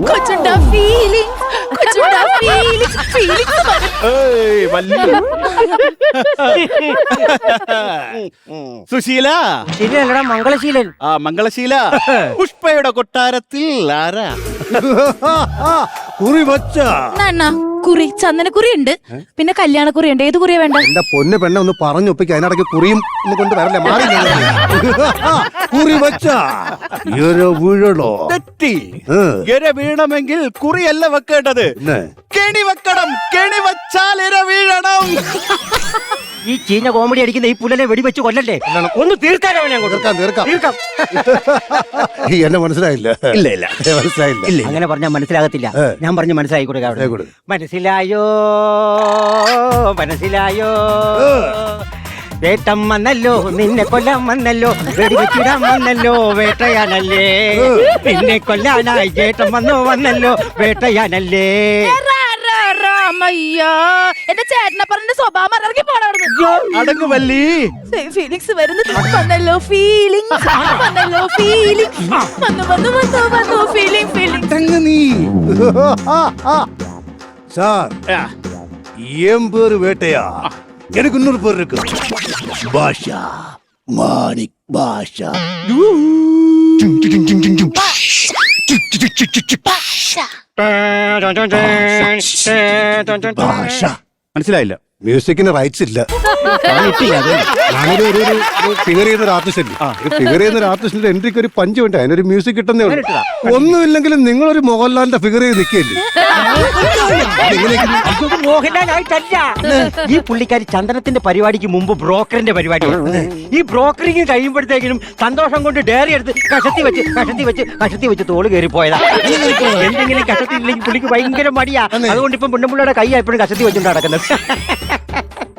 കൊച്ചുണ്ടാ feeling Susheela ശരിയല്ലടാ മംഗളശീലൻ. ആ മംഗളശീല പുഷ്പയുടെ കൊട്ടാരത്തിൽ ആരാ? കുറി വച്ച കുറി ചന്ദനക്കുറി ഉണ്ട്, പിന്നെ കല്യാണക്കുറി ഉണ്ട്. ഏത് കുറിയാ വേണ്ട? എന്റെ പൊന്ന് പെണ്ണെ ഒന്ന് പറഞ്ഞൊപ്പിക്ക, അതിനിടയ്ക്ക് കുറിയും ഒന്ന് കൊണ്ട് വരല്ലേ, മാറി കുറി വച്ച വീഴണോ? തെറ്റി. ഇര വീണമെങ്കിൽ കുറിയല്ല വെക്കേണ്ടത്, കെണി വെക്കണം. കെണി വച്ചാൽ ഇര വീഴണം. ഈ ചീഞ്ഞ കോമഡി അടിക്കുന്ന ഈ പുല്ലനെ വെടിവെച്ച് കൊല്ലല്ലേ, ഒന്ന് തീർക്കാനോ? തീർക്കാം. എന്നെ മനസ്സിലായില്ല. ഇല്ല മനസ്സിലായില്ല. അങ്ങനെ പറഞ്ഞാൽ മനസ്സിലാകത്തില്ല. ഞാൻ പറഞ്ഞ് മനസ്സിലായിക്കൂടെ? മനസ്സിലായോ വേട്ടം വന്നല്ലോ, നിന്നെ കൊല്ലാൻ വന്നല്ലോ, വെടിവെച്ചിടാൻ വന്നല്ലോ, വേട്ടയാനല്ലേ. നിന്നെ കൊല്ലാനായി ചേട്ടൻ വന്നല്ലോ, വേട്ടയാനല്ലേ. എന്റെ ചേട്ടനെ പറഞ്ഞ സ്വഭാവം ഇറങ്ങി പോണായിരുന്നു. അടങ്ങുമല്ലി. ഫീലിങ്സ് വന്നല്ലോ, ഫീലിങ്സ് വന്നല്ലോ, ഫീലിങ്സ് വന്നു ഫീലിംഗ്. നീ சார் என் பேரு வேட்டையா, எனக்கு இன்னொரு பேர் இருக்கு, பாஷா, மாணிக் பாஷா. பாஷா മനസ്സിലായില്ല. മ്യൂസിക്കിന് റൈറ്റ്സ് ഇല്ല. ഞാനൊരു ഫിഗർ ചെയ്യുന്ന ഒരു ആർട്ടിസ്റ്റ് അല്ലേ, ഫിഗർ ചെയ്യുന്ന ഒരു ആർട്ടിസ്റ്റിന്റെ എൻട്രിക്ക് ഒരു പഞ്ച് വേണ്ട, അതിനൊരു മ്യൂസിക് കിട്ടുന്നേ ഉള്ളൂ. ഒന്നുമില്ലെങ്കിലും നിങ്ങളൊരു മോഹൻലാലിന്റെ ഫിഗർ ചെയ്ത് നിൽക്കല്ലേ. മോഹൻലാലായിട്ടല്ല, ഈ പുള്ളിക്കാരി ചന്ദനത്തിന്റെ പരിപാടിക്ക് മുമ്പ് ബ്രോക്കറിന്റെ പരിപാടിയാണ്. ഈ ബ്രോക്കറിങ് കഴിയുമ്പോഴത്തേക്കിനും സന്തോഷം കൊണ്ട് ഡയറി എടുത്ത് കഷത്തി വെച്ച് തോള് കയറി പോയതാ. എന്തെങ്കിലും കഷത്തി ഇല്ലെങ്കിൽ പുള്ളിക്ക് ഭയങ്കര മടിയാ. അതുകൊണ്ട് ഇപ്പം പെണ്ണുപിള്ളയുടെ കൈ എപ്പോഴും കഷത്തി വെച്ചുകൊണ്ട് നടക്കുന്നത്.